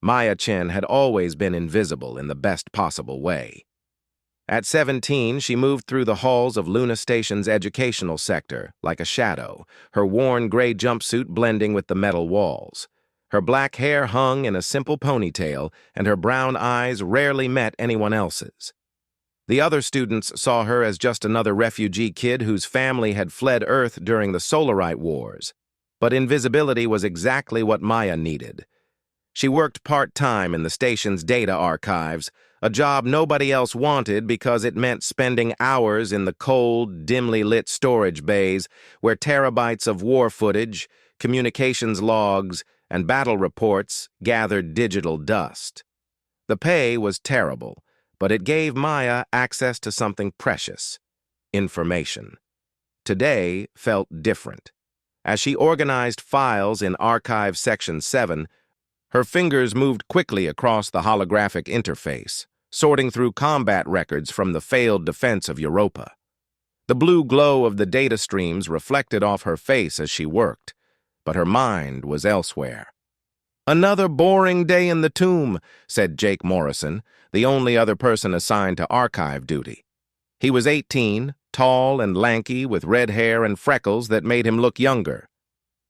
Maya Chen had always been invisible in the best possible way. At 17, she moved through the halls of Luna Station's educational sector like a shadow, her worn gray jumpsuit blending with the metal walls. Her black hair hung in a simple ponytail, and her brown eyes rarely met anyone else's. The other students saw her as just another refugee kid whose family had fled Earth during the Solarite Wars. But invisibility was exactly what Maya needed. She worked part-time in the station's data archives, a job nobody else wanted because it meant spending hours in the cold, dimly lit storage bays where terabytes of war footage, communications logs, and battle reports gathered digital dust. The pay was terrible, but it gave Maya access to something precious: information. Today felt different. As she organized files in Archive Section 7, her fingers moved quickly across the holographic interface, sorting through combat records from the failed defense of Europa. The blue glow of the data streams reflected off her face as she worked, but her mind was elsewhere. "Another boring day in the tomb," said Jake Morrison, the only other person assigned to archive duty. He was 18, tall and lanky, with red hair and freckles that made him look younger.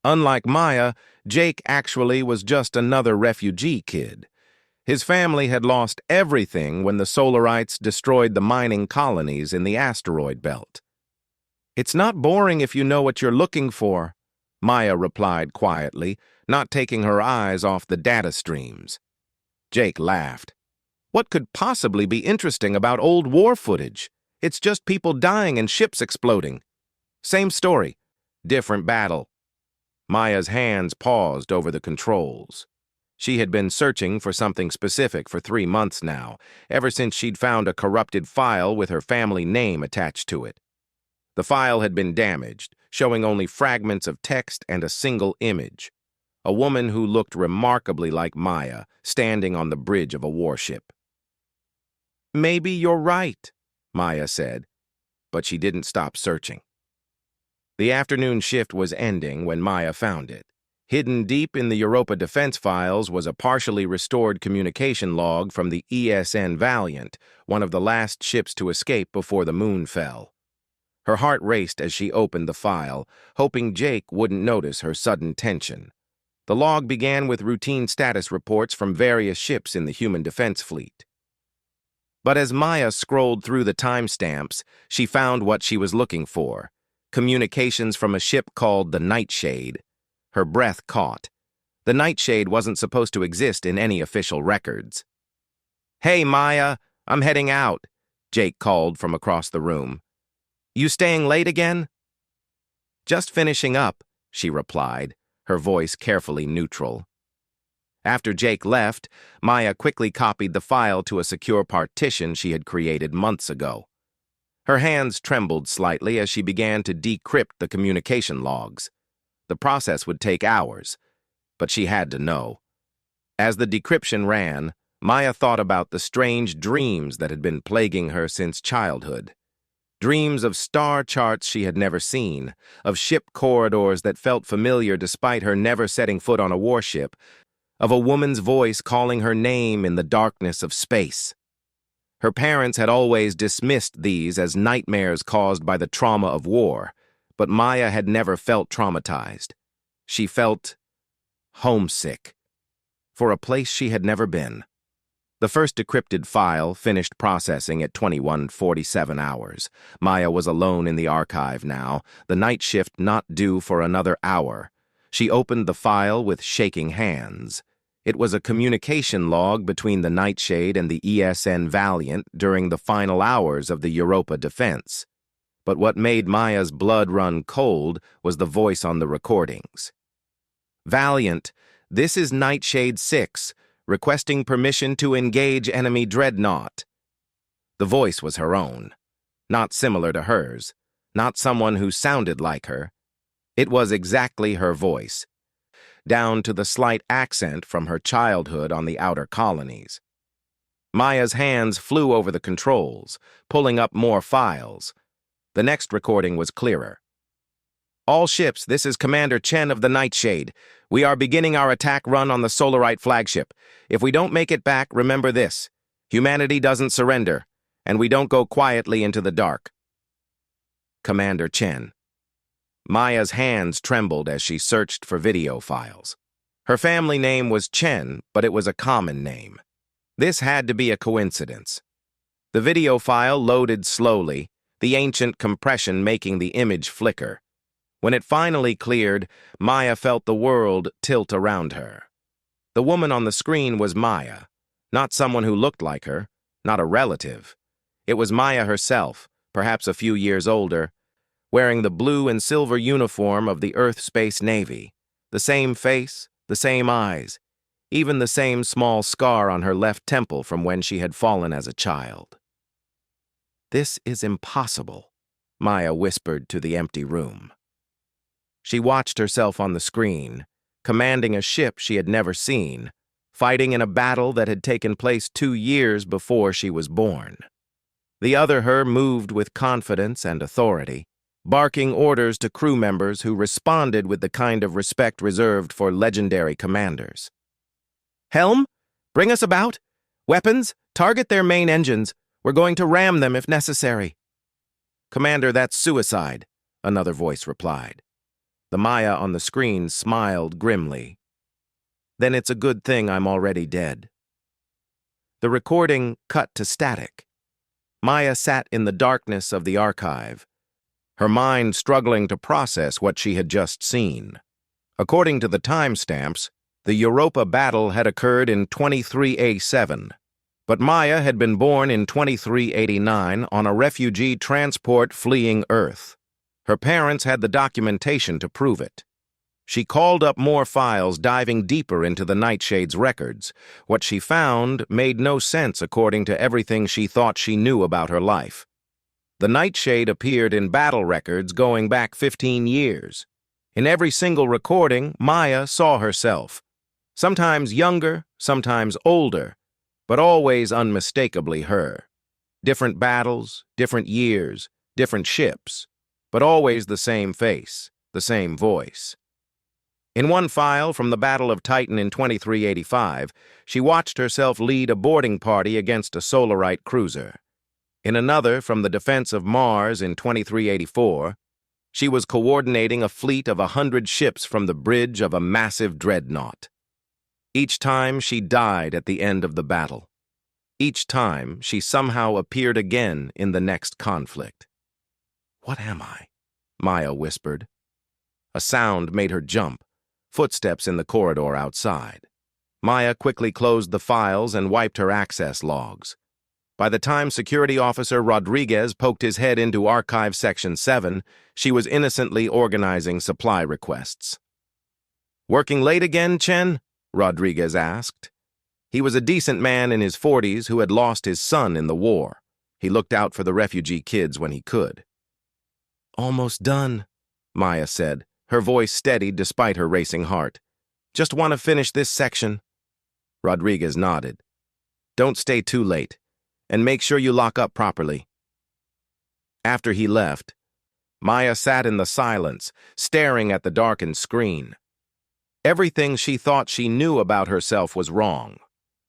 Unlike Maya, Jake actually was just another refugee kid. His family had lost everything when the Solarites destroyed the mining colonies in the asteroid belt. "It's not boring if you know what you're looking for," Maya replied quietly, not taking her eyes off the data streams. Jake laughed. "What could possibly be interesting about old war footage? It's just people dying and ships exploding. Same story, different battle." Maya's hands paused over the controls. She had been searching for something specific for 3 months now, ever since she'd found a corrupted file with her family name attached to it. The file had been damaged, showing only fragments of text and a single image: a woman who looked remarkably like Maya, standing on the bridge of a warship. "Maybe you're right," Maya said, but she didn't stop searching. The afternoon shift was ending when Maya found it. Hidden deep in the Europa defense files was a partially restored communication log from the ESN Valiant, one of the last ships to escape before the moon fell. Her heart raced as she opened the file, hoping Jake wouldn't notice her sudden tension. The log began with routine status reports from various ships in the human defense fleet. But as Maya scrolled through the timestamps, she found what she was looking for: communications from a ship called the Nightshade. Her breath caught. The Nightshade wasn't supposed to exist in any official records. "Hey, Maya, I'm heading out," Jake called from across the room. "You staying late again?" "Just finishing up," she replied, her voice carefully neutral. After Jake left, Maya quickly copied the file to a secure partition she had created months ago. Her hands trembled slightly as she began to decrypt the communication logs. The process would take hours, but she had to know. As the decryption ran, Maya thought about the strange dreams that had been plaguing her since childhood. Dreams of star charts she had never seen, of ship corridors that felt familiar despite her never setting foot on a warship, of a woman's voice calling her name in the darkness of space. Her parents had always dismissed these as nightmares caused by the trauma of war, but Maya had never felt traumatized. She felt homesick for a place she had never been. The first decrypted file finished processing at 21:47 hours. Maya was alone in the archive now, the night shift not due for another hour. She opened the file with shaking hands. It was a communication log between the Nightshade and the ESN Valiant during the final hours of the Europa defense. But what made Maya's blood run cold was the voice on the recordings. "Valiant, this is Nightshade 6, requesting permission to engage enemy dreadnought." The voice was her own, not similar to hers, not someone who sounded like her. It was exactly her voice, down to the slight accent from her childhood on the outer colonies. Maya's hands flew over the controls, pulling up more files. The next recording was clearer. All ships, this is Commander Chen of the Nightshade. We are beginning our attack run on the Solarite flagship. If we don't make it back, remember this. Humanity doesn't surrender, and we don't go quietly into the dark. Commander Chen. Maya's hands trembled as she searched for video files. Her family name was Chen, but it was a common name. This had to be a coincidence. The video file loaded slowly, the ancient compression making the image flicker. When it finally cleared, Maya felt the world tilt around her. The woman on the screen was Maya, not someone who looked like her, not a relative. It was Maya herself, perhaps a few years older, wearing the blue and silver uniform of the Earth Space Navy, the same face, the same eyes, even the same small scar on her left temple from when she had fallen as a child. "This is impossible," Maya whispered to the empty room. She watched herself on the screen, commanding a ship she had never seen, fighting in a battle that had taken place 2 years before she was born. The other her moved with confidence and authority, barking orders to crew members who responded with the kind of respect reserved for legendary commanders. "Helm, bring us about. Weapons, target their main engines. We're going to ram them if necessary." "Commander, that's suicide," another voice replied. The Maya on the screen smiled grimly. "Then it's a good thing I'm already dead." The recording cut to static. Maya sat in the darkness of the archive, her mind struggling to process what she had just seen. According to the timestamps, the Europa battle had occurred in 23A7, but Maya had been born in 2389 on a refugee transport fleeing Earth. Her parents had the documentation to prove it. She called up more files, diving deeper into the Nightshade's records. What she found made no sense according to everything she thought she knew about her life. The Nightshade appeared in battle records going back 15 years. In every single recording, Maya saw herself. Sometimes younger, sometimes older, but always unmistakably her. Different battles, different years, different ships, but always the same face, the same voice. In one file from the Battle of Titan in 2385, she watched herself lead a boarding party against a Solarite cruiser. In another from the defense of Mars in 2384, she was coordinating a fleet of 100 ships from the bridge of a massive dreadnought. Each time she died at the end of the battle. Each time she somehow appeared again in the next conflict. "What am I?" Maya whispered. A sound made her jump, footsteps in the corridor outside. Maya quickly closed the files and wiped her access logs. By the time Security Officer Rodriguez poked his head into Archive Section 7, she was innocently organizing supply requests. "Working late again, Chen?" Rodriguez asked. He was a decent man in his 40s who had lost his son in the war. He looked out for the refugee kids when he could. "Almost done," Maya said, her voice steady despite her racing heart. "Just want to finish this section." Rodriguez nodded. "Don't stay too late, and make sure you lock up properly." After he left, Maya sat in the silence, staring at the darkened screen. Everything she thought she knew about herself was wrong.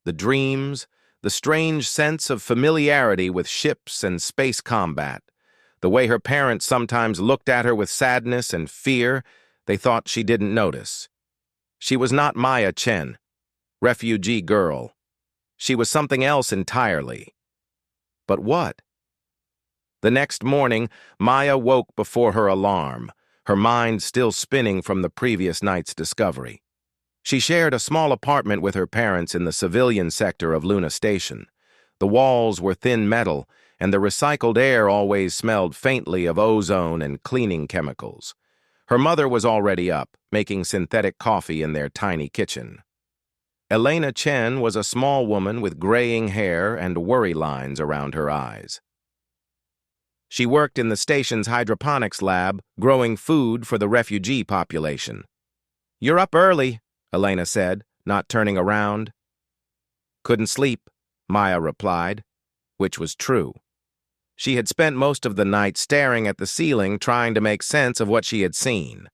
The dreams, the strange sense of familiarity with ships and space combat, the way her parents sometimes looked at her with sadness and fear they thought she didn't notice. She was not Maya Chen, refugee girl. She was something else entirely. But what? The next morning, Maya woke before her alarm, her mind still spinning from the previous night's discovery. She shared a small apartment with her parents in the civilian sector of Luna Station. The walls were thin metal, and the recycled air always smelled faintly of ozone and cleaning chemicals. Her mother was already up, making synthetic coffee in their tiny kitchen. Elena Chen was a small woman with graying hair and worry lines around her eyes. She worked in the station's hydroponics lab, growing food for the refugee population. "You're up early," Elena said, not turning around. "Couldn't sleep," Maya replied, which was true. She had spent most of the night staring at the ceiling trying to make sense of what she had seen.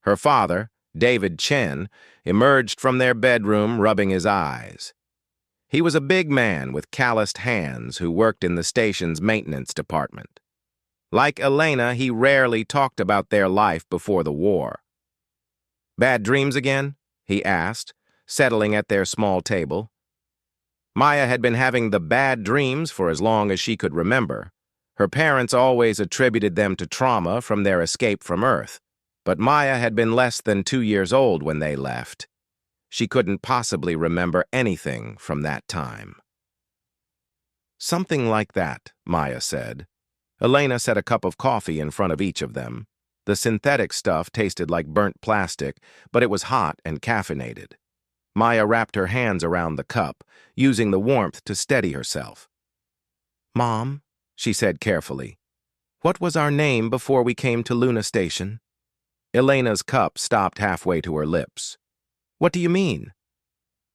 Her father, David Chen, emerged from their bedroom rubbing his eyes. He was a big man with calloused hands who worked in the station's maintenance department. Like Elena, he rarely talked about their life before the war. "Bad dreams again?" he asked, settling at their small table. Maya had been having the bad dreams for as long as she could remember. Her parents always attributed them to trauma from their escape from Earth, but Maya had been less than 2 years old when they left. She couldn't possibly remember anything from that time. "Something like that," Maya said. Elena set a cup of coffee in front of each of them. The synthetic stuff tasted like burnt plastic, but it was hot and caffeinated. Maya wrapped her hands around the cup, using the warmth to steady herself. "Mom," she said carefully, "what was our name before we came to Luna Station?" Elena's cup stopped halfway to her lips. "What do you mean?"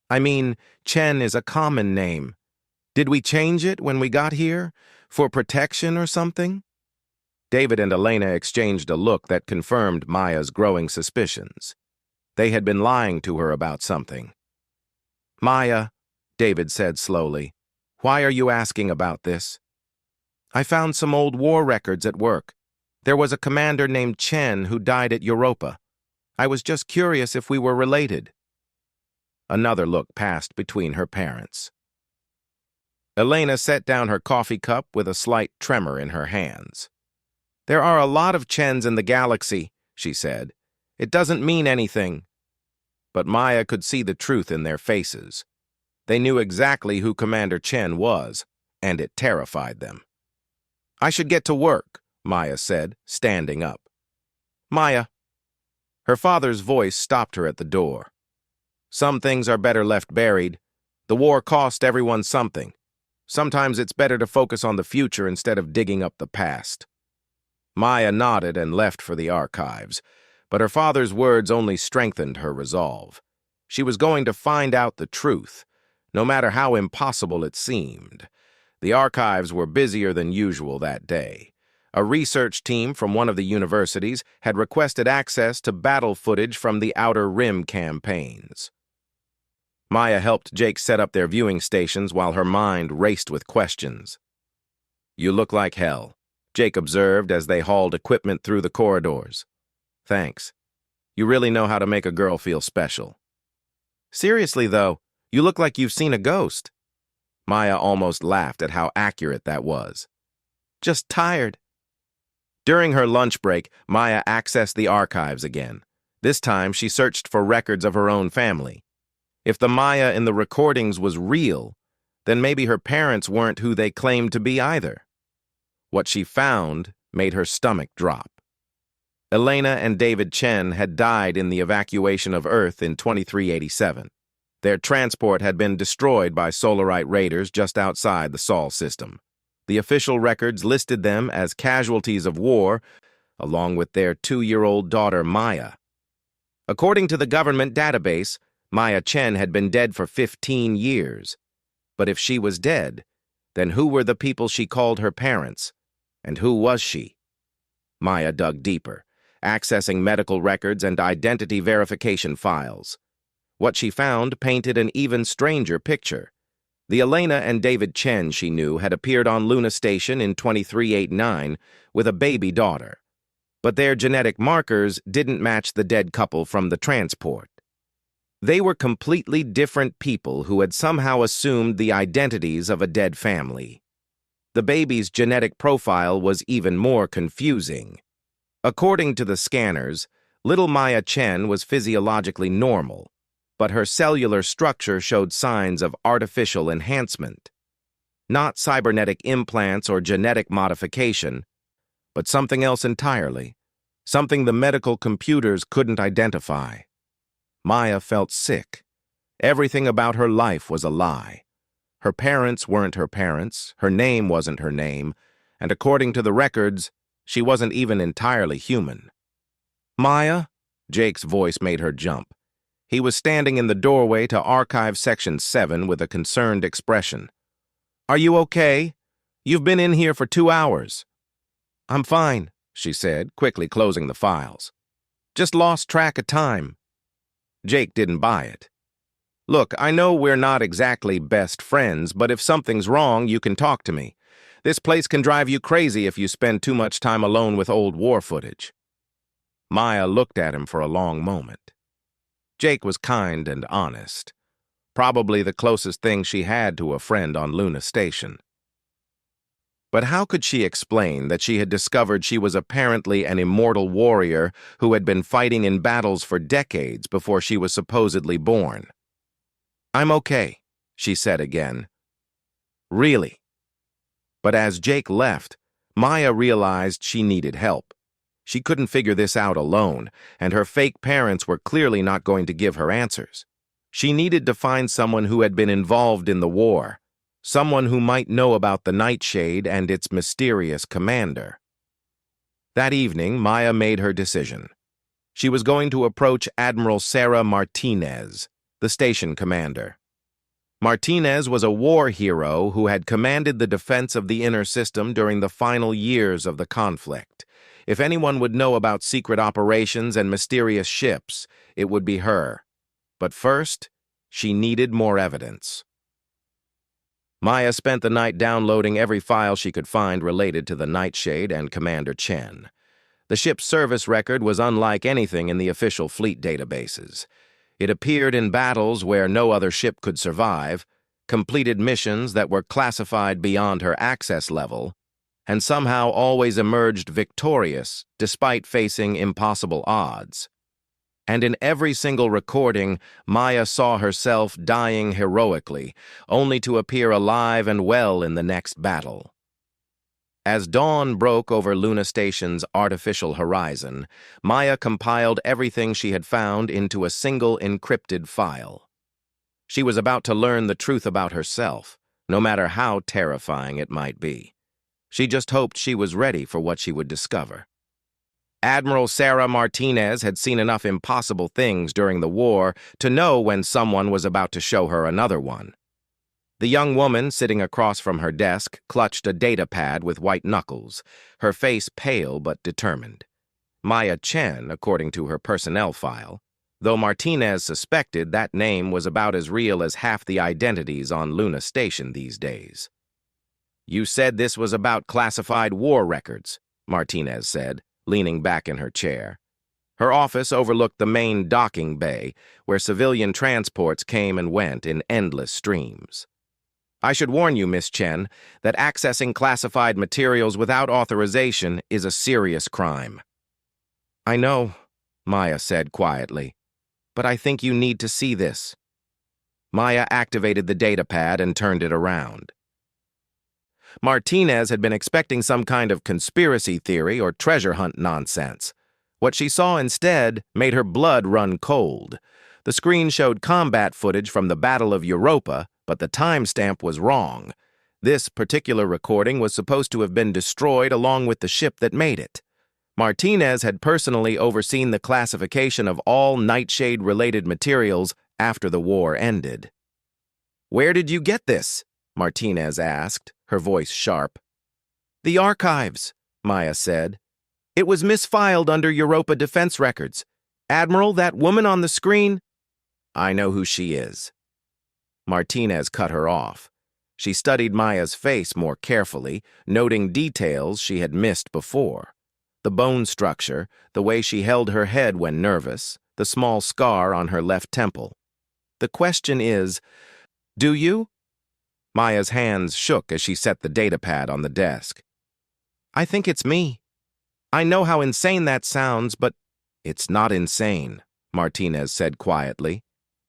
"I mean, Chen is a common name. Did we change it when we got here? For protection or something?" David and Elena exchanged a look that confirmed Maya's growing suspicions. They had been lying to her about something. "Maya," David said slowly, "why are you asking about this?" "I found some old war records at work. There was a commander named Chen who died at Europa. I was just curious if we were related." Another look passed between her parents. Elena set down her coffee cup with a slight tremor in her hands. "There are a lot of Chens in the galaxy," she said. "It doesn't mean anything." But Maya could see the truth in their faces. They knew exactly who Commander Chen was, and it terrified them. "I should get to work," Maya said, standing up. "Maya." Her father's voice stopped her at the door. "Some things are better left buried. The war cost everyone something. Sometimes it's better to focus on the future instead of digging up the past." Maya nodded and left for the archives, but her father's words only strengthened her resolve. She was going to find out the truth, no matter how impossible it seemed. The archives were busier than usual that day. A research team from one of the universities had requested access to battle footage from the Outer Rim campaigns. Maya helped Jake set up their viewing stations while her mind raced with questions. "You look like hell," Jake observed as they hauled equipment through the corridors. "Thanks. You really know how to make a girl feel special." "Seriously, though, you look like you've seen a ghost." Maya almost laughed at how accurate that was. "Just tired." During her lunch break, Maya accessed the archives again. This time, she searched for records of her own family. If the Maya in the recordings was real, then maybe her parents weren't who they claimed to be either. What she found made her stomach drop. Elena and David Chen had died in the evacuation of Earth in 2387. Their transport had been destroyed by Solarite raiders just outside the Sol system. The official records listed them as casualties of war, along with their 2-year-old daughter Maya. According to the government database, Maya Chen had been dead for 15 years. But if she was dead, then who were the people she called her parents? And who was she? Maya dug deeper, accessing medical records and identity verification files. What she found painted an even stranger picture. The Elena and David Chen she knew had appeared on Luna Station in 2389 with a baby daughter. But their genetic markers didn't match the dead couple from the transport. They were completely different people who had somehow assumed the identities of a dead family. The baby's genetic profile was even more confusing. According to the scanners, little Maya Chen was physiologically normal, but her cellular structure showed signs of artificial enhancement. Not cybernetic implants or genetic modification, but something else entirely, something the medical computers couldn't identify. Maya felt sick. Everything about her life was a lie. Her parents weren't her parents, her name wasn't her name, and according to the records, she wasn't even entirely human. "Maya?" Jake's voice made her jump. He was standing in the doorway to Archive Section 7 with a concerned expression. "Are you okay?" You've been in here for 2 hours. I'm fine, she said, quickly closing the files. Just lost track of time. Jake didn't buy it. Look, I know we're not exactly best friends, but if something's wrong, you can talk to me. This place can drive you crazy if you spend too much time alone with old war footage. Maya looked at him for a long moment. Jake was kind and honest. Probably the closest thing she had to a friend on Luna Station. But how could she explain that she had discovered she was apparently an immortal warrior who had been fighting in battles for decades before she was supposedly born? I'm okay, she said again. Really? But as Jake left, Maya realized she needed help. She couldn't figure this out alone, and her fake parents were clearly not going to give her answers. She needed to find someone who had been involved in the war, someone who might know about the Nightshade and its mysterious commander. That evening, Maya made her decision. She was going to approach Admiral Sarah Martinez, the station commander. Martinez was a war hero who had commanded the defense of the inner system during the final years of the conflict. If anyone would know about secret operations and mysterious ships, it would be her. But first, she needed more evidence. Maya spent the night downloading every file she could find related to the Nightshade and Commander Chen. The ship's service record was unlike anything in the official fleet databases. It appeared in battles where no other ship could survive, completed missions that were classified beyond her access level, and somehow always emerged victorious despite facing impossible odds. And in every single recording, Maya saw herself dying heroically, only to appear alive and well in the next battle. As dawn broke over Luna Station's artificial horizon, Maya compiled everything she had found into a single encrypted file. She was about to learn the truth about herself, no matter how terrifying it might be. She just hoped she was ready for what she would discover. Admiral Sarah Martinez had seen enough impossible things during the war to know when someone was about to show her another one. The young woman sitting across from her desk clutched a data pad with white knuckles, her face pale but determined. Maya Chen, according to her personnel file, though Martinez suspected that name was about as real as half the identities on Luna Station these days. You said this was about classified war records, Martinez said, leaning back in her chair. Her office overlooked the main docking bay, where civilian transports came and went in endless streams. I should warn you, Miss Chen, that accessing classified materials without authorization is a serious crime. I know, Maya said quietly, but I think you need to see this. Maya activated the datapad and turned it around. Martinez had been expecting some kind of conspiracy theory or treasure hunt nonsense. What she saw instead made her blood run cold. The screen showed combat footage from the Battle of Europa, but the timestamp was wrong. This particular recording was supposed to have been destroyed along with the ship that made it. Martinez had personally overseen the classification of all Nightshade-related materials after the war ended. Where did you get this? Martinez asked, her voice sharp. The archives, Maya said. It was misfiled under Europa Defense Records. Admiral, that woman on the screen? I know who she is. Martinez cut her off. She studied Maya's face more carefully, noting details she had missed before. The bone structure, the way she held her head when nervous, the small scar on her left temple. The question is, do you? Maya's hands shook as she set the datapad on the desk. I think it's me. I know how insane that sounds, but it's not insane, Martinez said quietly.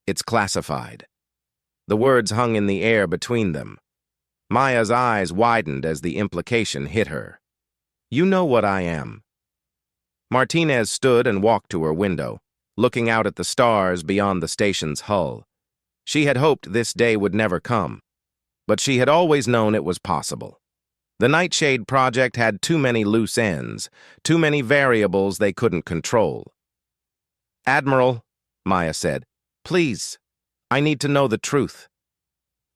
It's classified. The words hung in the air between them. Maya's eyes widened as the implication hit her. You know what I am. Martinez stood and walked to her window, looking out at the stars beyond the station's hull. She had hoped this day would never come, but she had always known it was possible. The Nightshade project had too many loose ends, too many variables they couldn't control. Admiral, Maya said, please, I need to know the truth.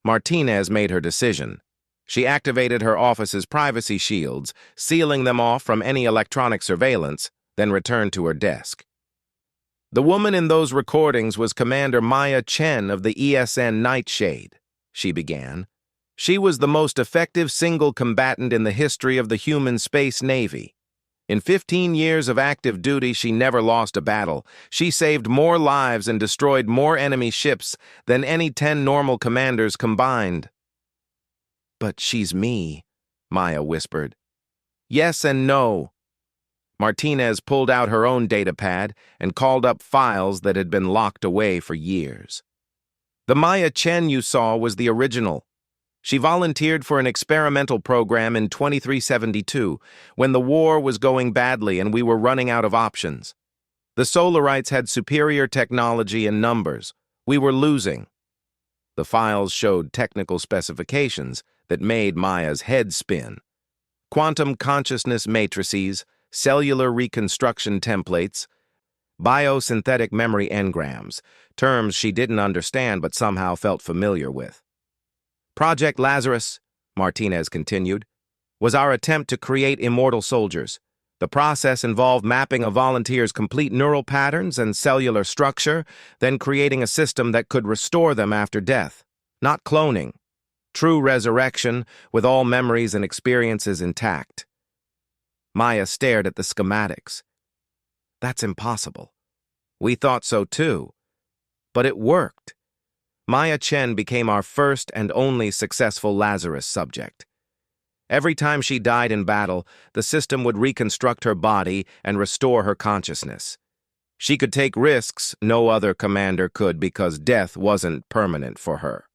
Martinez made her decision. She activated her office's privacy shields, sealing them off from any electronic surveillance, then returned to her desk. The woman in those recordings was Commander Maya Chen of the ESN Nightshade, she began. She was the most effective single combatant in the history of the human space navy. In 15 years of active duty, she never lost a battle. She saved more lives and destroyed more enemy ships than any 10 normal commanders combined. "But she's me," Maya whispered. "Yes and no." Martinez pulled out her own datapad and called up files that had been locked away for years. "The Maya Chen you saw was the original. She volunteered for an experimental program in 2372, when the war was going badly and we were running out of options. The Solarites had superior technology and numbers. We were losing." The files showed technical specifications that made Maya's head spin. Quantum consciousness matrices, cellular reconstruction templates, biosynthetic memory engrams, terms she didn't understand but somehow felt familiar with. "Project Lazarus," Martinez continued, "was our attempt to create immortal soldiers. The process involved mapping a volunteer's complete neural patterns and cellular structure, then creating a system that could restore them after death. Not cloning. True resurrection, with all memories and experiences intact." Maya stared at the schematics. "That's impossible." "We thought so too. But it worked. Maya Chen became our first and only successful Lazarus subject. Every time she died in battle, the system would reconstruct her body and restore her consciousness. She could take risks no other commander could because death wasn't permanent for her.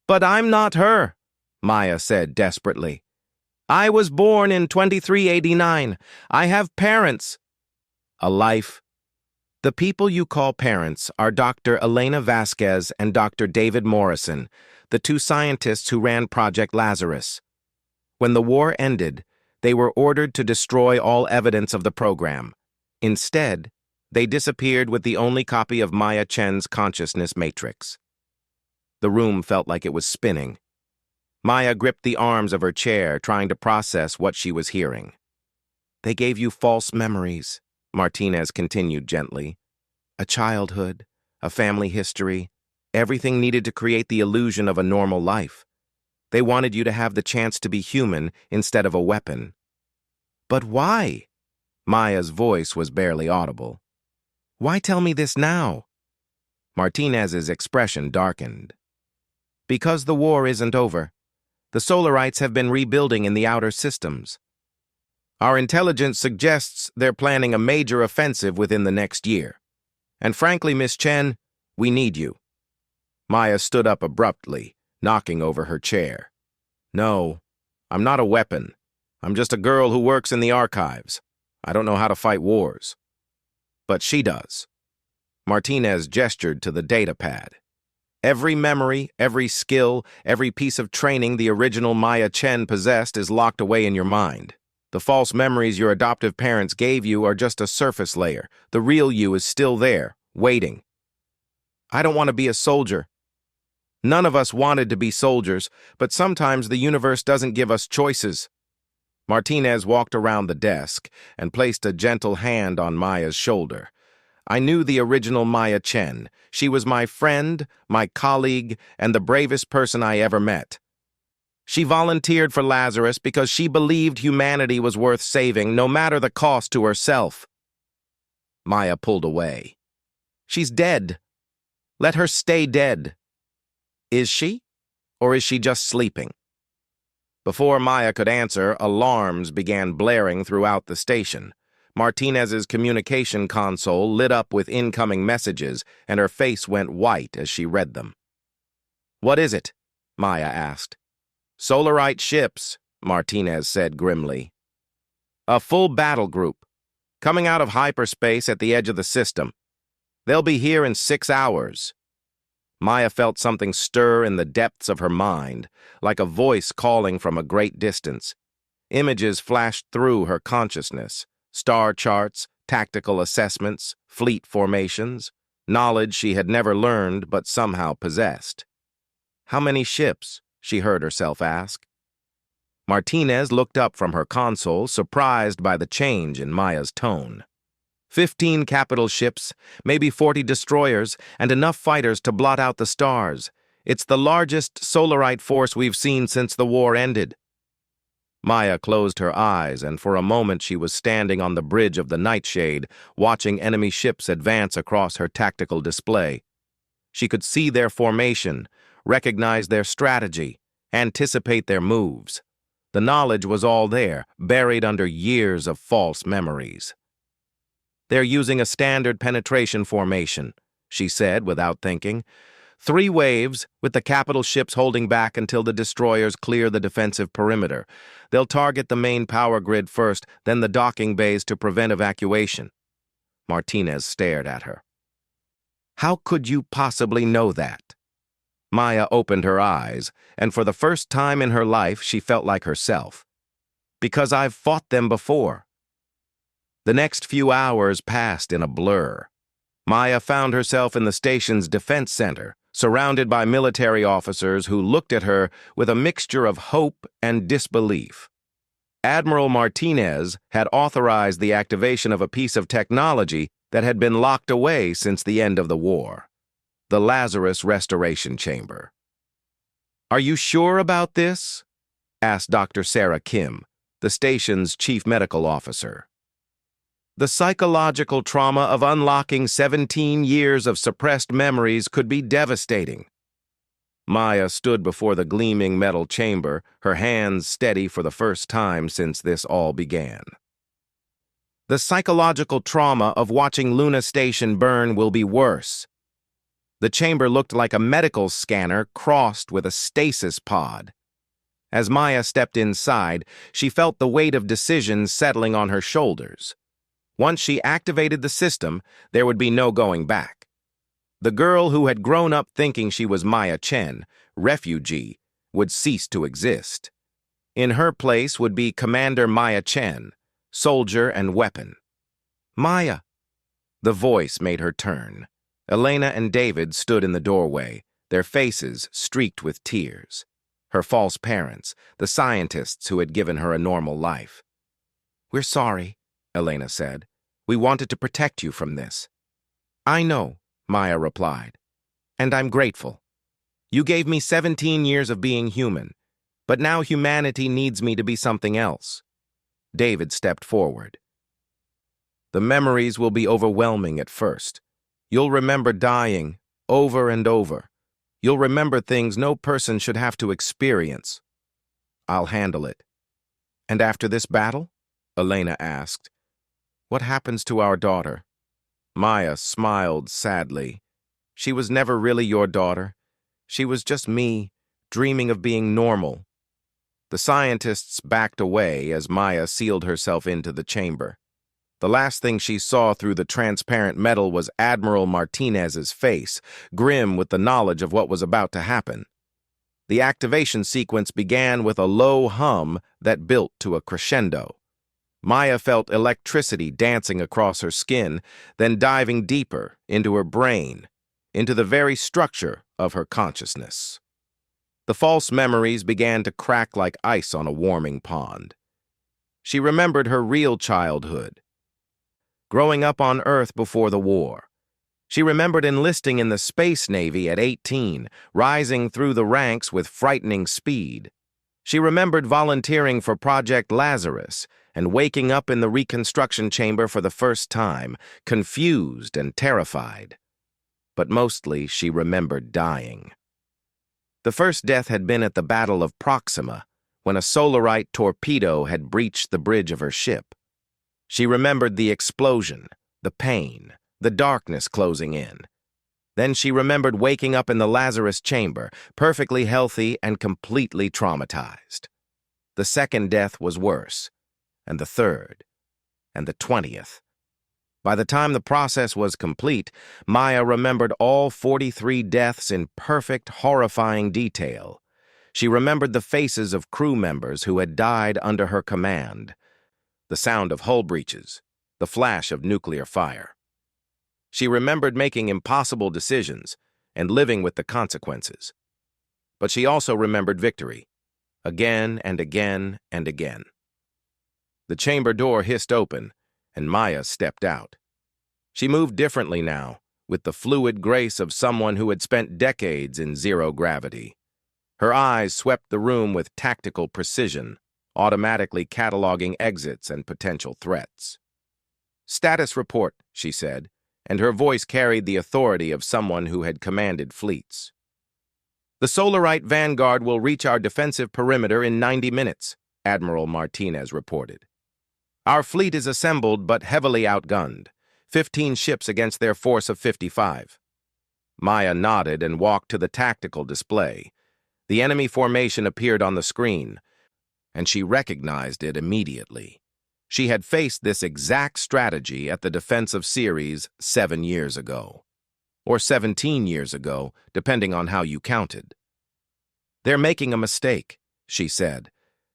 "But I'm not her," Maya said desperately. "I was born in 2389. I have parents." "A life." "The people you call parents are Dr. Elena Vasquez and Dr. David Morrison, the 2 scientists who ran Project Lazarus. When the war ended, they were ordered to destroy all evidence of the program. Instead, they disappeared with the only copy of Maya Chen's consciousness matrix." The room felt like it was spinning. Maya gripped the arms of her chair, trying to process what she was hearing. "They gave you false memories," Martinez continued gently. "A childhood, a family history, everything needed to create the illusion of a normal life. They wanted you to have the chance to be human instead of a weapon." "But why?" Maya's voice was barely audible. "Why tell me this now?" Martinez's expression darkened. "Because the war isn't over. The Solarites have been rebuilding in the outer systems. Our intelligence suggests they're planning a major offensive within the next year. And frankly, Miss Chen, we need you." Maya stood up abruptly, knocking over her chair. "No, I'm not a weapon. I'm just a girl who works in the archives. I don't know how to fight wars." "But she does." Martinez gestured to the datapad. "Every memory, every skill, every piece of training the original Maya Chen possessed is locked away in your mind. The false memories your adoptive parents gave you are just a surface layer. The real you is still there, waiting." "I don't want to be a soldier." "None of us wanted to be soldiers, but sometimes the universe doesn't give us choices." Martinez walked around the desk and placed a gentle hand on Maya's shoulder. "I knew the original Maya Chen. She was my friend, my colleague, and the bravest person I ever met. She volunteered for Lazarus because she believed humanity was worth saving, no matter the cost to herself." Maya pulled away. "She's dead. Let her stay dead." "Is she? Or is she just sleeping?" Before Maya could answer, alarms began blaring throughout the station. Martinez's communication console lit up with incoming messages, and her face went white as she read them. "What is it?" Maya asked. "Solarite ships," Martinez said grimly. "A full battle group, coming out of hyperspace at the edge of the system. They'll be here in 6 hours." Maya felt something stir in the depths of her mind, like a voice calling from a great distance. Images flashed through her consciousness, star charts, tactical assessments, fleet formations, knowledge she had never learned but somehow possessed. "How many ships?" she heard herself ask. Martinez looked up from her console, surprised by the change in Maya's tone. 15 capital ships, maybe 40 destroyers, and enough fighters to blot out the stars. It's the largest Solarite force we've seen since the war ended. Maya closed her eyes, and for a moment she was standing on the bridge of the Nightshade, watching enemy ships advance across her tactical display. She could see their formation, recognize their strategy, anticipate their moves. The knowledge was all there, buried under years of false memories. "They're using a standard penetration formation," she said without thinking. 3 waves, with the capital ships holding back until the destroyers clear the defensive perimeter. They'll target the main power grid first, then the docking bays to prevent evacuation. Martinez stared at her. "How could you possibly know that?" Maya opened her eyes, and for the first time in her life she felt like herself. "Because I've fought them before." The next few hours passed in a blur. Maya found herself in the station's defense center, surrounded by military officers who looked at her with a mixture of hope and disbelief. Admiral Martinez had authorized the activation of a piece of technology that had been locked away since the end of the war: the Lazarus Restoration Chamber. "Are you sure about this?" asked Dr. Sarah Kim, the station's chief medical officer. "The psychological trauma of unlocking 17 years of suppressed memories could be devastating." Maya stood before the gleaming metal chamber, her hands steady for the first time since this all began. "The psychological trauma of watching Luna Station burn will be worse." The chamber looked like a medical scanner crossed with a stasis pod. As Maya stepped inside, she felt the weight of decisions settling on her shoulders. Once she activated the system, there would be no going back. The girl who had grown up thinking she was Maya Chen, refugee, would cease to exist. In her place would be Commander Maya Chen, soldier and weapon. "Maya!" The voice made her turn. Elena and David stood in the doorway, their faces streaked with tears. Her false parents, the scientists who had given her a normal life. "We're sorry," Elena said. "We wanted to protect you from this." "I know," Maya replied. "And I'm grateful. You gave me 17 years of being human, but now humanity needs me to be something else." David stepped forward. "The memories will be overwhelming at first. You'll remember dying over and over. You'll remember things no person should have to experience." "I'll handle it." "And after this battle?" Elena asked. "What happens to our daughter?" Maya smiled sadly. "She was never really your daughter. She was just me, dreaming of being normal." The scientists backed away as Maya sealed herself into the chamber. The last thing she saw through the transparent metal was Admiral Martinez's face, grim with the knowledge of what was about to happen. The activation sequence began with a low hum that built to a crescendo. Maya felt electricity dancing across her skin, then diving deeper into her brain, into the very structure of her consciousness. The false memories began to crack like ice on a warming pond. She remembered her real childhood, growing up on Earth before the war. She remembered enlisting in the Space Navy at 18, rising through the ranks with frightening speed. She remembered volunteering for Project Lazarus and waking up in the reconstruction chamber for the first time, confused and terrified. But mostly she remembered dying. The first death had been at the Battle of Proxima, when a Solarite torpedo had breached the bridge of her ship. She remembered the explosion, the pain, the darkness closing in. Then she remembered waking up in the Lazarus chamber, perfectly healthy and completely traumatized. The second death was worse, and the third, and the 20th. By the time the process was complete, Maya remembered all 43 deaths in perfect, horrifying detail. She remembered the faces of crew members who had died under her command, the sound of hull breaches, the flash of nuclear fire. She remembered making impossible decisions and living with the consequences. but she also remembered victory. Again and again and again. The chamber door hissed open, and Maya stepped out. She moved differently now, with the fluid grace of someone who had spent decades in zero gravity. Her eyes swept the room with tactical precision, automatically cataloging exits and potential threats. "Status report," she said, and her voice carried the authority of someone who had commanded fleets. "The Solarite Vanguard will reach our defensive perimeter in 90 minutes, Admiral Martinez reported. "Our fleet is assembled but heavily outgunned, 15 ships against their force of 55. Maya nodded and walked to the tactical display. The enemy formation appeared on the screen, and she recognized it immediately. She had faced this exact strategy at the Defense of Ceres 7 years ago. Or 17 years ago, depending on how you counted. "They're making a mistake," she said.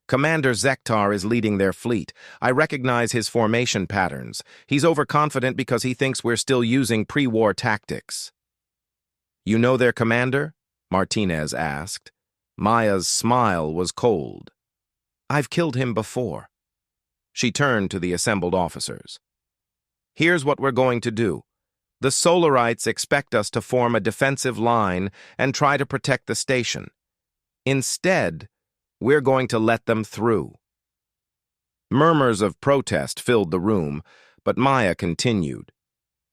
"Commander Zektar is leading their fleet. I recognize his formation patterns. He's overconfident because he thinks we're still using pre-war tactics." "You know their commander?" Martinez asked. Maya's smile was cold. "I've killed him before." She turned to the assembled officers. "Here's what we're going to do. The Solarites expect us to form a defensive line and try to protect the station. Instead, we're going to let them through." Murmurs of protest filled the room, but Maya continued.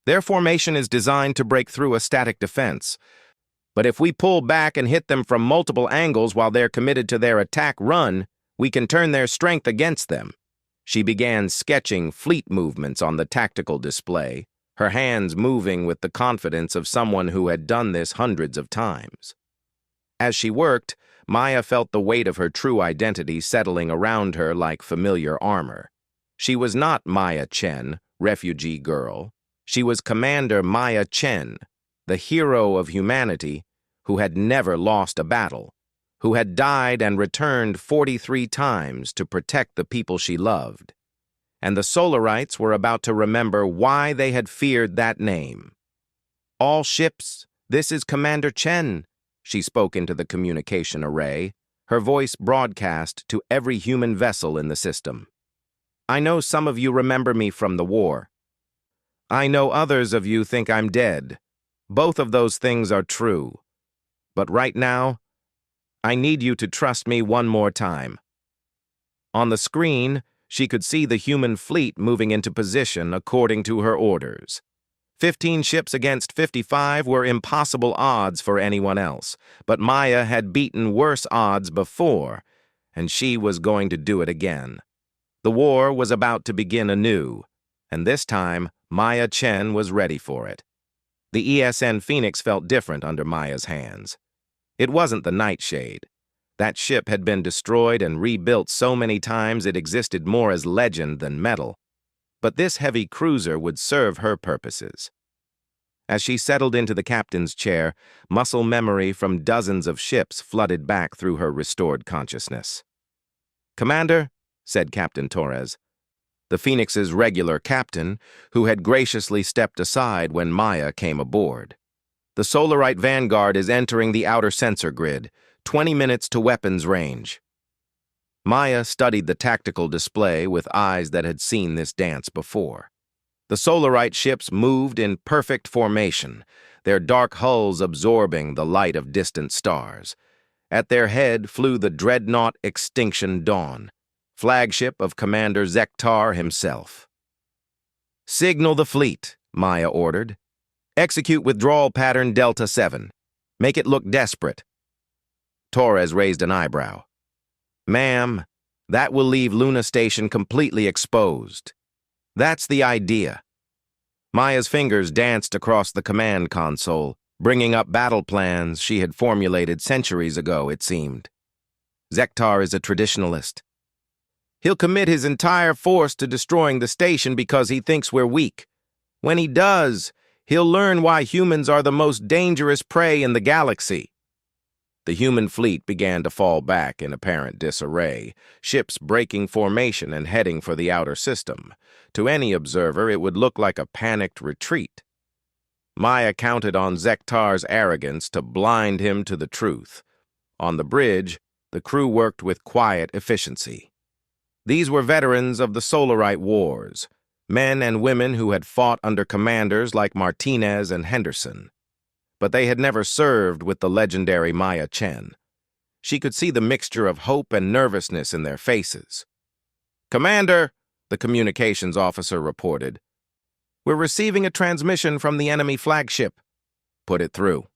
"Their formation is designed to break through a static defense. But if we pull back and hit them from multiple angles while they're committed to their attack run, we can turn their strength against them." She began sketching fleet movements on the tactical display, her hands moving with the confidence of someone who had done this hundreds of times. As she worked, Maya felt the weight of her true identity settling around her like familiar armor. She was not Maya Chen, refugee girl. She was Commander Maya Chen, the hero of humanity who had never lost a battle, who had died and returned 43 times to protect the people she loved. And the Solarites were about to remember why they had feared that name. "All ships, this is Commander Chen," she spoke into the communication array, her voice broadcast to every human vessel in the system. "I know some of you remember me from the war. I know others of you think I'm dead. Both of those things are true. But right now, I need you to trust me one more time." On the screen, she could see the human fleet moving into position according to her orders. 15 ships against 55 were impossible odds for anyone else, but Maya had beaten worse odds before, and she was going to do it again. The war was about to begin anew, and this time Maya Chen was ready for it. The ESN Phoenix felt different under Maya's hands. It wasn't the Nightshade. That ship had been destroyed and rebuilt so many times it existed more as legend than metal. But this heavy cruiser would serve her purposes. As she settled into the captain's chair, muscle memory from dozens of ships flooded back through her restored consciousness. "Commander," said Captain Torres, the Phoenix's regular captain, who had graciously stepped aside when Maya came aboard. "The Solarite Vanguard is entering the outer sensor grid, 20 minutes to weapons range." Maya studied the tactical display with eyes that had seen this dance before. The Solarite ships moved in perfect formation, their dark hulls absorbing the light of distant stars. At their head flew the dreadnought Extinction Dawn, flagship of Commander Zektar himself. "Signal the fleet," Maya ordered. "Execute withdrawal pattern Delta 7. Make it look desperate." Torres raised an eyebrow. "Ma'am, that will leave Luna Station completely exposed." "That's the idea." Maya's fingers danced across the command console, bringing up battle plans she had formulated centuries ago, it seemed. "Zektar is a traditionalist. He'll commit his entire force to destroying the station because he thinks we're weak. When he does, he'll learn why humans are the most dangerous prey in the galaxy." The human fleet began to fall back in apparent disarray, ships breaking formation and heading for the outer system. To any observer, it would look like a panicked retreat. Maya counted on Zektar's arrogance to blind him to the truth. On the bridge, the crew worked with quiet efficiency. These were veterans of the Solarite Wars, men and women who had fought under commanders like Martinez and Henderson. But they had never served with the legendary Maya Chen. She could see the mixture of hope and nervousness in their faces. "Commander," the communications officer reported, "we're receiving a transmission from the enemy flagship." "Put it through."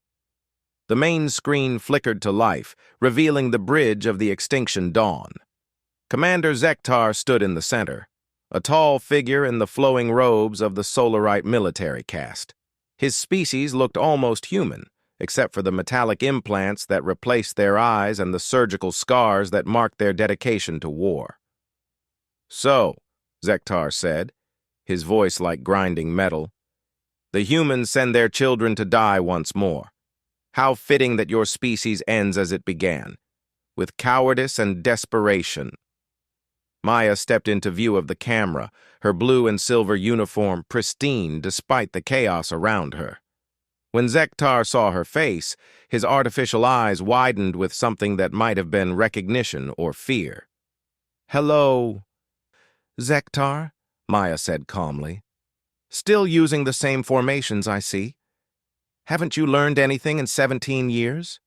The main screen flickered to life, revealing the bridge of the Extinction Dawn. Commander Zektar stood in the center, a tall figure in the flowing robes of the Solarite military caste. His species looked almost human, except for the metallic implants that replaced their eyes and the surgical scars that marked their dedication to war. "So," Zektar said, his voice like grinding metal, "the humans send their children to die once more. How fitting that your species ends as it began, with cowardice and desperation." Maya stepped into view of the camera, her blue and silver uniform pristine despite the chaos around her. When Zektar saw her face, his artificial eyes widened with something that might have been recognition or fear. "Hello, Zektar," Maya said calmly. "Still using the same formations, I see. Haven't you learned anything in 17 years?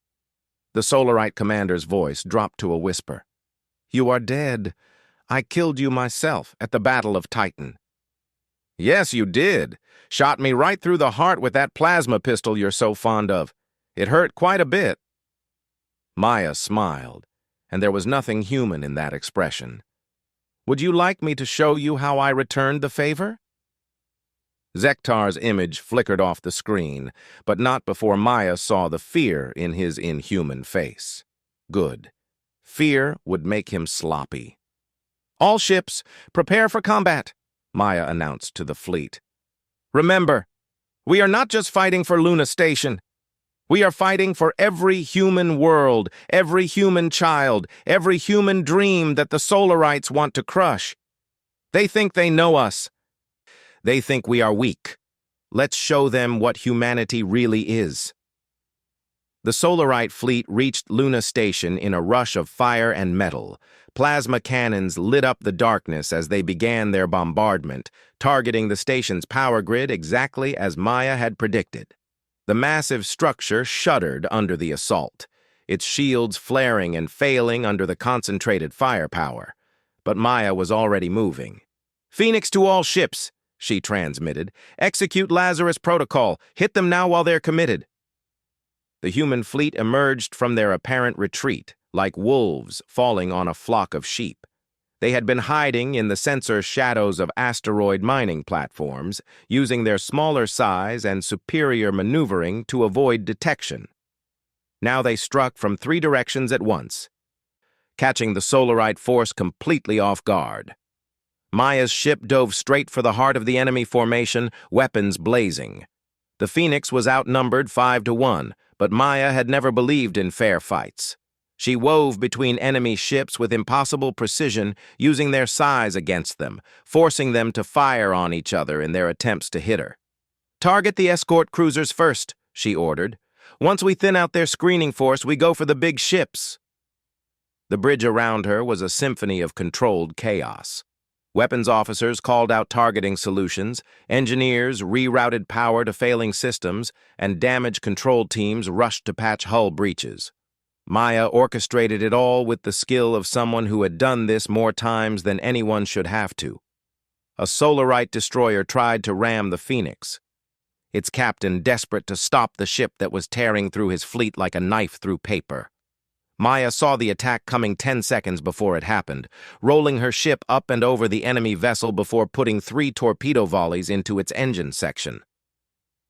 The Solarite commander's voice dropped to a whisper. "You are dead. I killed you myself at the Battle of Titan." "Yes, you did. Shot me right through the heart with that plasma pistol you're so fond of. It hurt quite a bit." Maya smiled, and there was nothing human in that expression. "Would you like me to show you how I returned the favor?" Zektar's image flickered off the screen, but not before Maya saw the fear in his inhuman face. Good. Fear would make him sloppy. "All ships, prepare for combat," Maya announced to the fleet. "Remember, we are not just fighting for Luna Station. We are fighting for every human world, every human child, every human dream that the Solarites want to crush. They think they know us. They think we are weak. Let's show them what humanity really is." The Solarite fleet reached Luna Station in a rush of fire and metal. Plasma cannons lit up the darkness as they began their bombardment, targeting the station's power grid exactly as Maya had predicted. The massive structure shuddered under the assault, its shields flaring and failing under the concentrated firepower. But Maya was already moving. "Phoenix to all ships," she transmitted. "Execute Lazarus Protocol. Hit them now while they're committed." The human fleet emerged from their apparent retreat, like wolves falling on a flock of sheep. They had been hiding in the sensor shadows of asteroid mining platforms, using their smaller size and superior maneuvering to avoid detection. Now they struck from 3 directions at once, catching the Solarite force completely off guard. Maya's ship dove straight for the heart of the enemy formation, weapons blazing. The Phoenix was outnumbered 5-1, but Maya had never believed in fair fights. She wove between enemy ships with impossible precision, using their size against them, forcing them to fire on each other in their attempts to hit her. "Target the escort cruisers first," she ordered. "Once we thin out their screening force, we go for the big ships." The bridge around her was a symphony of controlled chaos. Weapons officers called out targeting solutions, engineers rerouted power to failing systems, and damage control teams rushed to patch hull breaches. Maya orchestrated it all with the skill of someone who had done this more times than anyone should have to. A Solarite destroyer tried to ram the Phoenix, its captain desperate to stop the ship that was tearing through his fleet like a knife through paper. Maya saw the attack coming 10 seconds before it happened, rolling her ship up and over the enemy vessel before putting 3 torpedo volleys into its engine section.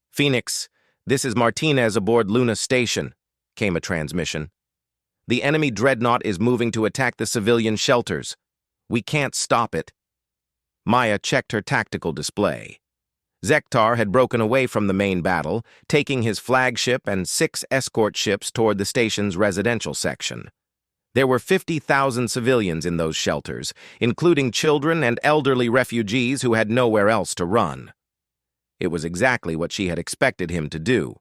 "Phoenix, this is Martinez aboard Luna Station," came a transmission. "The enemy dreadnought is moving to attack the civilian shelters. We can't stop it." Maya checked her tactical display. Zektar had broken away from the main battle, taking his flagship and 6 escort ships toward the station's residential section. There were 50,000 civilians in those shelters, including children and elderly refugees who had nowhere else to run. It was exactly what she had expected him to do.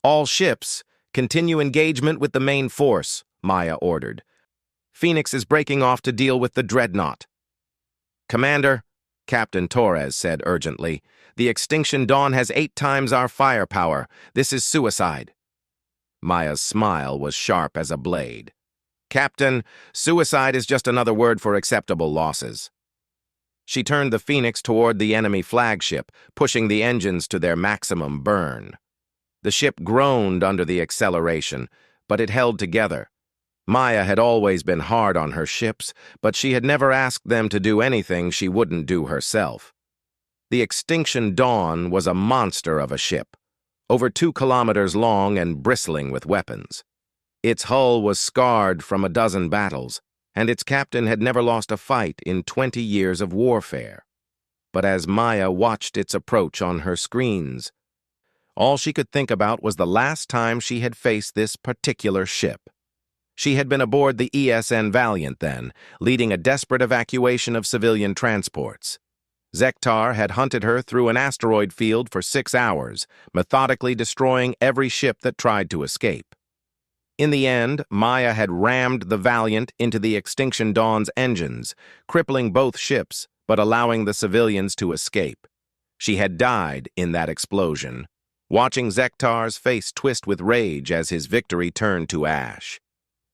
"All ships, Continue engagement with the main force, Maya ordered. Phoenix is breaking off to deal with the dreadnought. Commander, Captain Torres said urgently, the Extinction Dawn has 8 times our firepower. This is suicide. Maya's smile was sharp as a blade. Captain, suicide is just another word for acceptable losses. She turned the Phoenix toward the enemy flagship, pushing the engines to their maximum burn. The ship groaned under the acceleration, but it held together. Maya had always been hard on her ships, but she had never asked them to do anything she wouldn't do herself. The Extinction Dawn was a monster of a ship, over 2 kilometers long and bristling with weapons. Its hull was scarred from a dozen battles, and its captain had never lost a fight in 20 years of warfare. But as Maya watched its approach on her screens, all she could think about was the last time she had faced this particular ship. She had been aboard the ESN Valiant then, leading a desperate evacuation of civilian transports. Zektar had hunted her through an asteroid field for 6 hours, methodically destroying every ship that tried to escape. In the end, Maya had rammed the Valiant into the Extinction Dawn's engines, crippling both ships, but allowing the civilians to escape. She had died in that explosion, watching Zektar's face twist with rage as his victory turned to ash.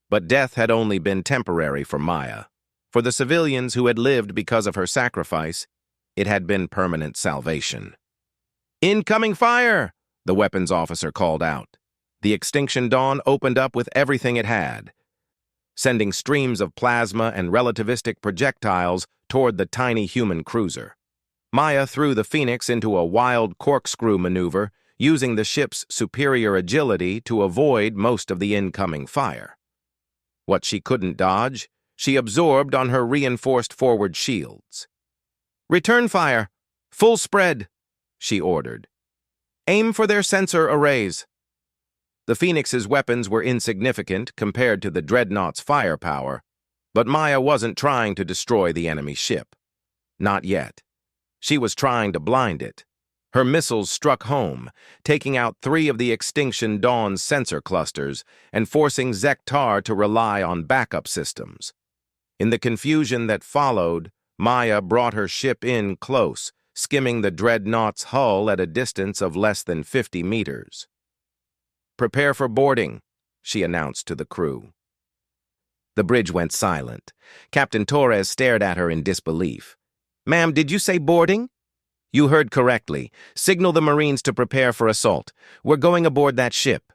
But death had only been temporary for Maya. For the civilians who had lived because of her sacrifice, it had been permanent salvation. "Incoming fire!" the weapons officer called out. The Extinction Dawn opened up with everything it had, sending streams of plasma and relativistic projectiles toward the tiny human cruiser. Maya threw the Phoenix into a wild corkscrew maneuver, using the ship's superior agility to avoid most of the incoming fire. What she couldn't dodge, she absorbed on her reinforced forward shields. "Return fire! Full spread!" she ordered. "Aim for their sensor arrays." The Phoenix's weapons were insignificant compared to the Dreadnought's firepower, but Maya wasn't trying to destroy the enemy ship. Not yet. She was trying to blind it. Her missiles struck home, taking out 3 of the Extinction Dawn's sensor clusters and forcing Zektar to rely on backup systems. In the confusion that followed, Maya brought her ship in close, skimming the Dreadnought's hull at a distance of less than 50 meters. "Prepare for boarding," she announced to the crew. The bridge went silent. Captain Torres stared at her in disbelief. "Ma'am, did you say boarding?" "You heard correctly. Signal the Marines to prepare for assault. We're going aboard that ship."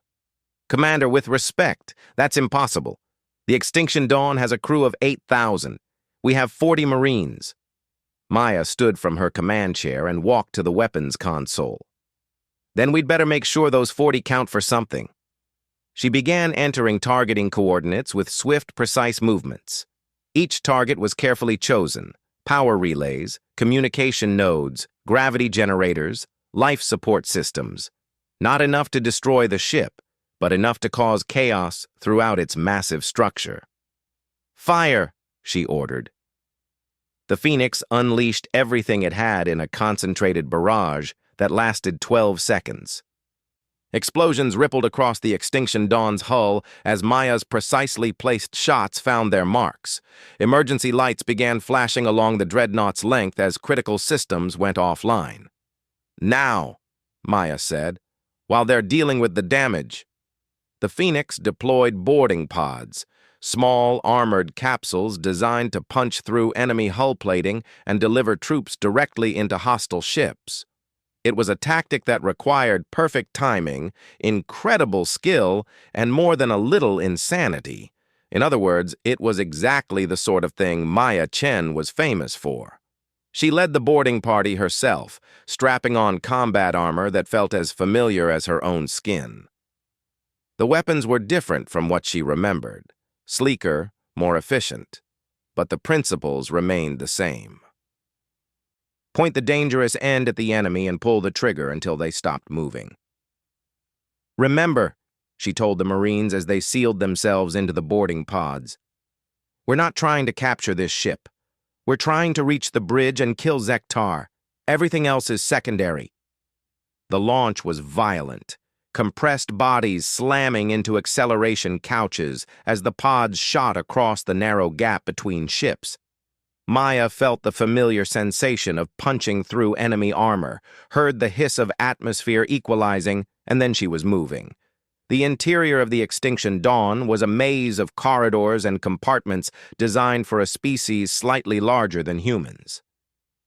"Commander, with respect, that's impossible. The Extinction Dawn has a crew of 8,000. We have 40 Marines." Maya stood from her command chair and walked to the weapons console. "Then we'd better make sure those 40 count for something." She began entering targeting coordinates with swift, precise movements. Each target was carefully chosen: power relays, communication nodes, gravity generators, life support systems. Not enough to destroy the ship, but enough to cause chaos throughout its massive structure. "Fire!" she ordered. The Phoenix unleashed everything it had in a concentrated barrage that lasted 12 seconds. Explosions rippled across the Extinction Dawn's hull as Maya's precisely placed shots found their marks. Emergency lights began flashing along the Dreadnought's length as critical systems went offline. "Now," Maya said, "while they're dealing with the damage." The Phoenix deployed boarding pods, small armored capsules designed to punch through enemy hull plating and deliver troops directly into hostile ships. It was a tactic that required perfect timing, incredible skill, and more than a little insanity. In other words, it was exactly the sort of thing Maya Chen was famous for. She led the boarding party herself, strapping on combat armor that felt as familiar as her own skin. The weapons were different from what she remembered, sleeker, more efficient, but the principles remained the same. Point the dangerous end at the enemy and pull the trigger until they stopped moving. "Remember," she told the Marines as they sealed themselves into the boarding pods, "we're not trying to capture this ship. We're trying to reach the bridge and kill Zektar. Everything else is secondary." The launch was violent. compressed bodies slamming into acceleration couches as the pods shot across the narrow gap between ships. Maya felt the familiar sensation of punching through enemy armor, heard the hiss of atmosphere equalizing, and then she was moving. The interior of the Extinction Dawn was a maze of corridors and compartments designed for a species slightly larger than humans.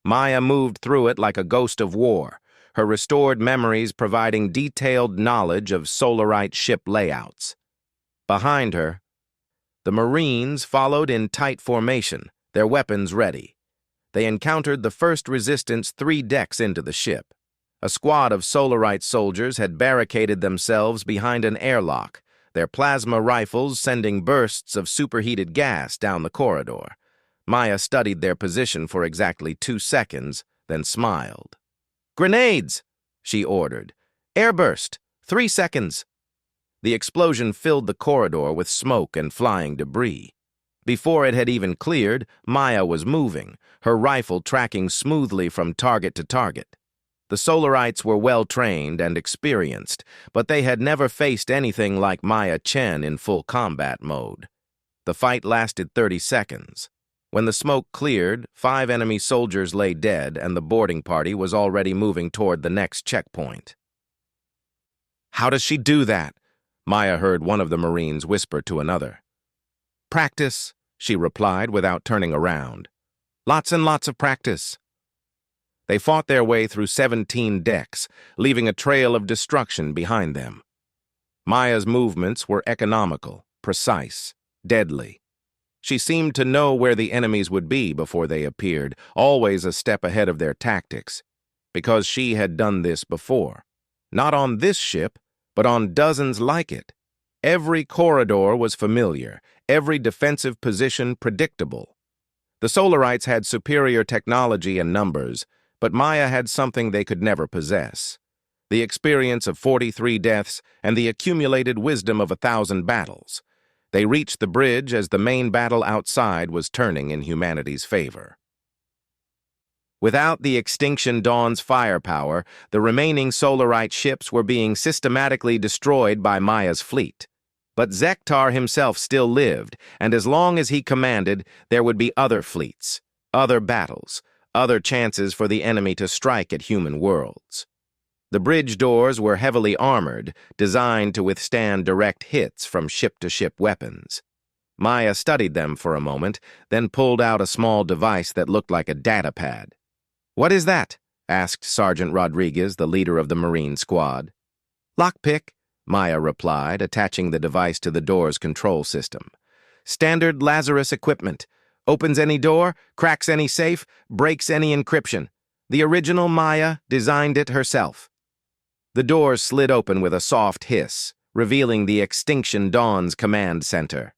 Maya moved through it like a ghost of war, her restored memories providing detailed knowledge of Solarite ship layouts. Behind her, the Marines followed in tight formation, their weapons ready. They encountered the first resistance 3 decks into the ship. A squad of Solarite soldiers had barricaded themselves behind an airlock, their plasma rifles sending bursts of superheated gas down the corridor. Maya studied their position for exactly 2 seconds, then smiled. "Grenades!" she ordered. "Airburst! 3 seconds!" The explosion filled the corridor with smoke and flying debris. Before it had even cleared, Maya was moving, her rifle tracking smoothly from target to target. The Solarites were well-trained and experienced, but they had never faced anything like Maya Chen in full combat mode. The fight lasted 30 seconds. When the smoke cleared, 5 enemy soldiers lay dead, and the boarding party was already moving toward the next checkpoint. "How does she do that?" Maya heard one of the Marines whisper to another. "Practice," she replied without turning around. "Lots and lots of practice." They fought their way through 17 decks, leaving a trail of destruction behind them. Maya's movements were economical, precise, deadly. She seemed to know where the enemies would be before they appeared, always a step ahead of their tactics, because she had done this before. Not on this ship, but on dozens like it. Every corridor was familiar, every defensive position predictable. The Solarites had superior technology and numbers, but Maya had something they could never possess: the experience of 43 deaths and the accumulated wisdom of 1,000 battles. They reached the bridge as the main battle outside was turning in humanity's favor. Without the Extinction Dawn's firepower, the remaining Solarite ships were being systematically destroyed by Maya's fleet. But Zektar himself still lived, and as long as he commanded, there would be other fleets, other battles, other chances for the enemy to strike at human worlds. The bridge doors were heavily armored, designed to withstand direct hits from ship-to-ship weapons. Maya studied them for a moment, then pulled out a small device that looked like a datapad. "What is that?" asked Sergeant Rodriguez, the leader of the Marine squad. "Lockpick," Maya replied, attaching the device to the door's control system. "Standard Lazarus equipment. Opens any door, cracks any safe, breaks any encryption. The original Maya designed it herself." The doors slid open with a soft hiss, revealing the Extinction Dawn's command center.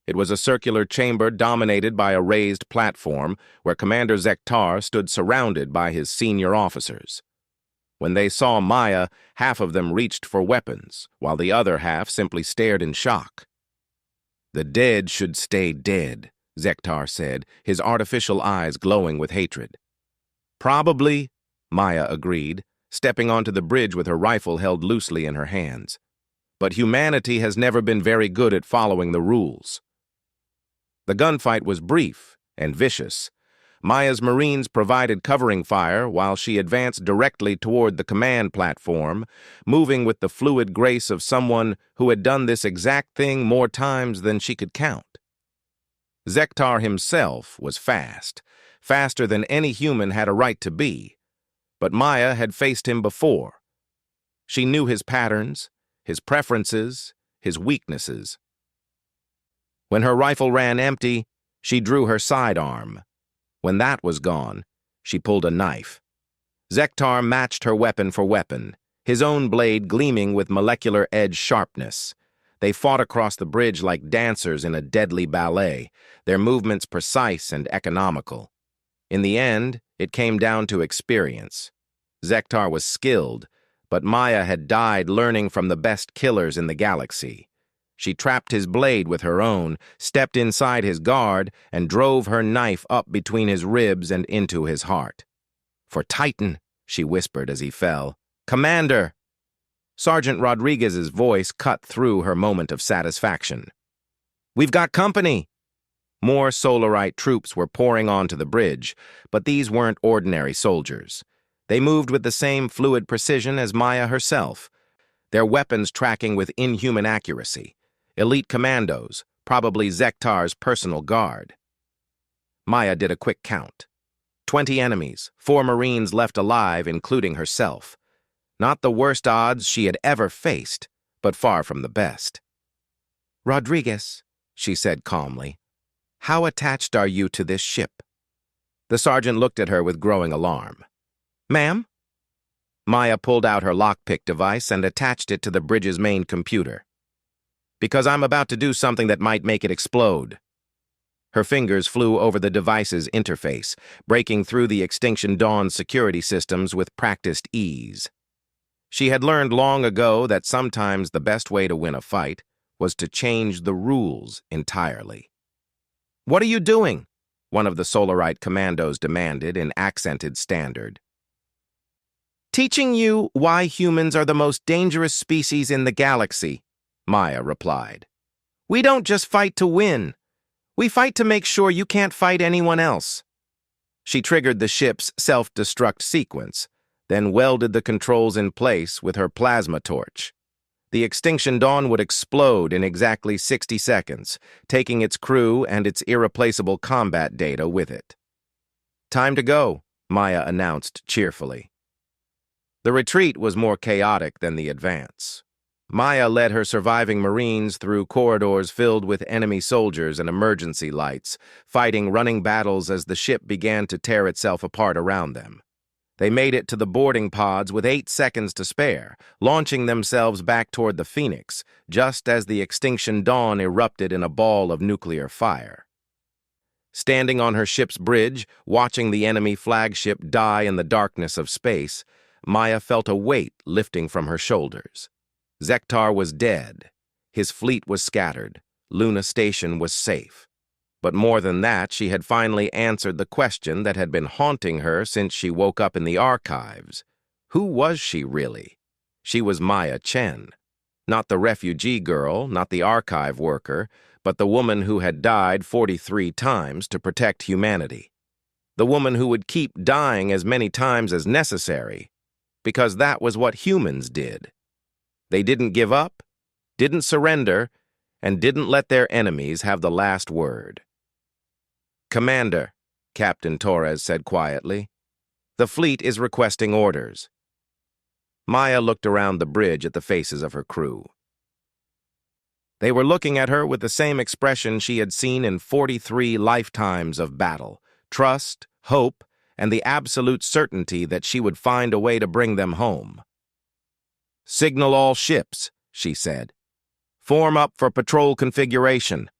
It was a circular chamber dominated by a raised platform where Commander Zektar stood surrounded by his senior officers. When they saw Maya, half of them reached for weapons, while the other half simply stared in shock. "The dead should stay dead," Zektar said, his artificial eyes glowing with hatred. "Probably," Maya agreed, stepping onto the bridge with her rifle held loosely in her hands. "But humanity has never been very good at following the rules." The gunfight was brief and vicious. Maya's Marines provided covering fire while she advanced directly toward the command platform, moving with the fluid grace of someone who had done this exact thing more times than she could count. Zektar himself was fast, faster than any human had a right to be, but Maya had faced him before. She knew his patterns, his preferences, his weaknesses. When her rifle ran empty, she drew her sidearm. When that was gone, she pulled a knife. Zektar matched her weapon for weapon, his own blade gleaming with molecular edge sharpness. They fought across the bridge like dancers in a deadly ballet, their movements precise and economical. In the end, it came down to experience. Zektar was skilled, but Maya had died learning from the best killers in the galaxy. She trapped his blade with her own, stepped inside his guard, and drove her knife up between his ribs and into his heart. "For Titan," she whispered as he fell. "Commander!" Sergeant Rodriguez's voice cut through her moment of satisfaction. "We've got company!" More Solarite troops were pouring onto the bridge, but these weren't ordinary soldiers. They moved with the same fluid precision as Maya herself, their weapons tracking with inhuman accuracy. Elite commandos, probably Zektar's personal guard. Maya did a quick count. 20 enemies, 4 Marines left alive, including herself. Not the worst odds she had ever faced, but far from the best. "Rodriguez," she said calmly, "how attached are you to this ship?" The sergeant looked at her with growing alarm. "Ma'am?" Maya pulled out her lockpick device and attached it to the bridge's main computer. "Because I'm about to do something that might make it explode." Her fingers flew over the device's interface, breaking through the Extinction Dawn's security systems with practiced ease. She had learned long ago that sometimes the best way to win a fight was to change the rules entirely. "What are you doing?" one of the Solarite commandos demanded in accented standard. "Teaching you why humans are the most dangerous species in the galaxy," Maya replied. "We don't just fight to win. We fight to make sure you can't fight anyone else." She triggered the ship's self-destruct sequence, then welded the controls in place with her plasma torch. The Extinction Dawn would explode in exactly 60 seconds, taking its crew and its irreplaceable combat data with it. "Time to go," Maya announced cheerfully. The retreat was more chaotic than the advance. Maya led her surviving Marines through corridors filled with enemy soldiers and emergency lights, fighting running battles as the ship began to tear itself apart around them. They made it to the boarding pods with 8 seconds to spare, launching themselves back toward the Phoenix, just as the Extinction Dawn erupted in a ball of nuclear fire. Standing on her ship's bridge, watching the enemy flagship die in the darkness of space, Maya felt a weight lifting from her shoulders. Zektar was dead. His fleet was scattered. Luna Station was safe. But more than that, she had finally answered the question that had been haunting her since she woke up in the archives. Who was she really? She was Maya Chen. Not the refugee girl, not the archive worker, but the woman who had died 43 times to protect humanity. The woman who would keep dying as many times as necessary, because that was what humans did. They didn't give up, didn't surrender, and didn't let their enemies have the last word. "Commander," Captain Torres said quietly, "the fleet is requesting orders." Maya looked around the bridge at the faces of her crew. They were looking at her with the same expression she had seen in 43 lifetimes of battle: trust, hope, and the absolute certainty that she would find a way to bring them home. "Signal all ships," she said. "Form up for patrol configuration.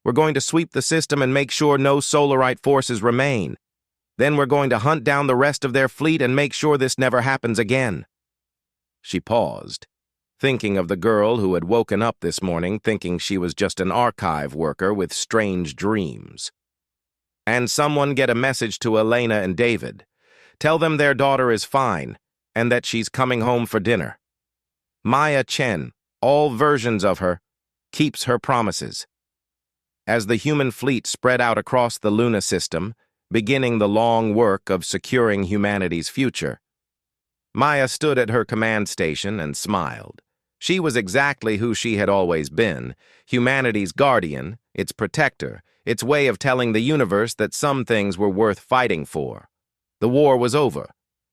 We're going to sweep the system and make sure no Solarite forces remain. Then we're going to hunt down the rest of their fleet and make sure this never happens again." She paused, thinking of the girl who had woken up this morning thinking she was just an archive worker with strange dreams. "And someone get a message to Elena and David. Tell them their daughter is fine and that she's coming home for dinner. Maya Chen, all versions of her, keeps her promises." As the human fleet spread out across the Luna system, beginning the long work of securing humanity's future, Maya stood at her command station and smiled. She was exactly who she had always been, humanity's guardian, its protector, its way of telling the universe that some things were worth fighting for. The war was over,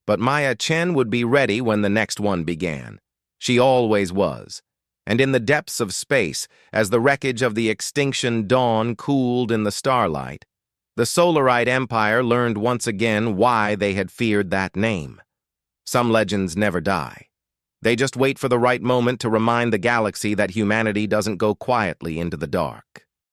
but Maya Chen would be ready when the next one began. She always was. And in the depths of space, as the wreckage of the Extinction Dawn cooled in the starlight, the Solarite Empire learned once again why they had feared that name. Some legends never die. They just wait for the right moment to remind the galaxy that humanity doesn't go quietly into the dark.